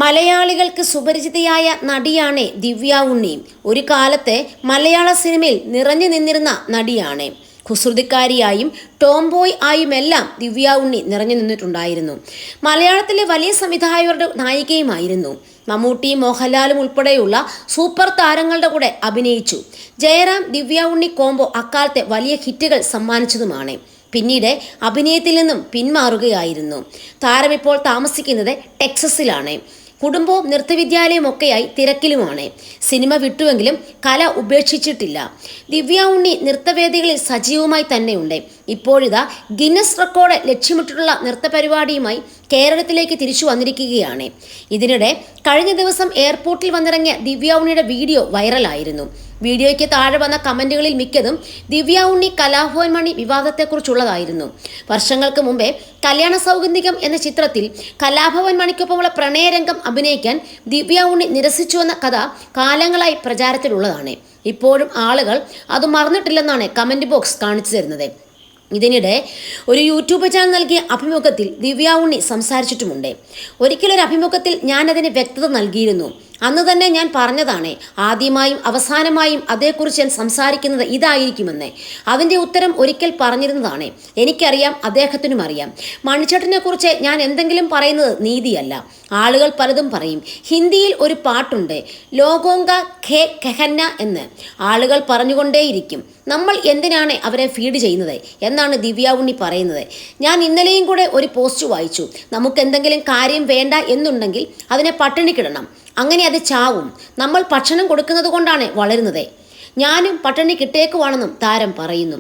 മലയാളികൾക്ക് സുപരിചിതയായ നടിയാണ് ദിവ്യ ഉണ്ണി. ഒരു കാലത്തെ മലയാള സിനിമയിൽ നിറഞ്ഞു നിന്നിരുന്ന നടിയാണ്. കുസൃതിക്കാരിയായും ടോംബോയ് ആയുമെല്ലാം ദിവ്യ ഉണ്ണി നിറഞ്ഞു നിന്നിട്ടുണ്ടായിരുന്നു. മലയാളത്തിലെ വലിയ സംവിധായകരുടെ നായികയുമായിരുന്നു. മമ്മൂട്ടിയും മോഹൻലാലും ഉൾപ്പെടെയുള്ള സൂപ്പർ താരങ്ങളുടെ കൂടെ അഭിനയിച്ചു. ജയറാം ദിവ്യ ഉണ്ണി കോംബോ അക്കാലത്തെ വലിയ ഹിറ്റുകൾ സമ്മാനിച്ചതുമാണ്. പിന്നീട് അഭിനയത്തിൽ നിന്നും പിന്മാറുകയായിരുന്നു. താരം ഇപ്പോൾ താമസിക്കുന്നത് ടെക്സസിലാണ്. കുടുംബവും നൃത്തവിദ്യാലയം ഒക്കെയായി തിരക്കിലുമാണ്. സിനിമ വിട്ടുവെങ്കിലും കല ഉപേക്ഷിച്ചിട്ടില്ല. ദിവ്യ ഉണ്ണി നൃത്തവേദികളിൽ സജീവമായി തന്നെയുണ്ട്. ഇപ്പോഴിതാ ഗിന്നസ് റെക്കോർഡ് ലക്ഷ്യമിട്ടിട്ടുള്ള നൃത്തപരിപാടിയുമായി കേരളത്തിലേക്ക് തിരിച്ചു വന്നിരിക്കുകയാണ്. ഇതിനിടെ കഴിഞ്ഞ ദിവസം എയർപോർട്ടിൽ വന്നിറങ്ങിയ ദിവ്യ ഉണ്ണിയുടെ വീഡിയോ വൈറലായിരുന്നു. വീഡിയോയ്ക്ക് താഴെ വന്ന കമന്റുകളിൽ മിക്കതും ദിവ്യ ഉണ്ണി കലാഭവൻ മണി വിവാദത്തെക്കുറിച്ചുള്ളതായിരുന്നു. വർഷങ്ങൾക്ക് മുമ്പേ കല്യാണ സൗഗന്ധികം എന്ന ചിത്രത്തിൽ കലാഭവൻ മണിക്കൊപ്പമുള്ള പ്രണയരംഗം അഭിനയിക്കാൻ ദിവ്യ ഉണ്ണി നിരസിച്ചുവെന്ന കഥ കാലങ്ങളായി പ്രചാരത്തിലുള്ളതാണ്. ഇപ്പോഴും ആളുകൾ അത് മറന്നിട്ടില്ലെന്നാണ് കമന്റ് ബോക്സ് കാണിച്ചു തരുന്നത്. ഇതിനിടെ ഒരു യൂട്യൂബ് ചാനൽ നൽകിയ അഭിമുഖത്തിൽ ദിവ്യ ഉണ്ണി സംസാരിച്ചിട്ടുമുണ്ട്. ഒരിക്കലൊരു അഭിമുഖത്തിൽ ഞാൻ അതിന് വ്യക്തത നൽകിയിരുന്നു. അന്ന് തന്നെ ഞാൻ പറഞ്ഞതാണ്, ആദ്യമായും അവസാനമായും അതേക്കുറിച്ച് ഞാൻ സംസാരിക്കുന്നത് ഇതായിരിക്കുമെന്ന്. അതിൻ്റെ ഉത്തരം ഒരിക്കൽ പറഞ്ഞിരുന്നതാണ്. എനിക്കറിയാം, അദ്ദേഹത്തിനും അറിയാം. മണിച്ചേട്ടനെ കുറിച്ച് ഞാൻ എന്തെങ്കിലും പറയുന്നത് നീതിയല്ല. ആളുകൾ പലതും പറയും. ഹിന്ദിയിൽ ഒരു പാട്ടുണ്ട്, ലോഗോങ്ക ഖേ കെഹന്ന എന്ന്. ആളുകൾ പറഞ്ഞുകൊണ്ടേയിരിക്കും. നമ്മൾ എന്തിനാണ് അവരെ ഫീഡ് ചെയ്യുന്നത് എന്നാണ് ദിവ്യ ഉണ്ണി പറയുന്നത്. ഞാൻ ഇന്നലെയും കൂടെ ഒരു പോസ്റ്റ് വായിച്ചു. നമുക്ക് എന്തെങ്കിലും കാര്യം വേണ്ട എന്നുണ്ടെങ്കിൽ അതിനെ പട്ടിണിക്കിടണം, അങ്ങനെ അത് ചാവും. നമ്മൾ ഭക്ഷണം കൊടുക്കുന്നത് കൊണ്ടാണ് വളരുന്നത്. ഞാനും പട്ടിണി കിട്ടേക്കുവാണെന്നും താരം പറയുന്നു.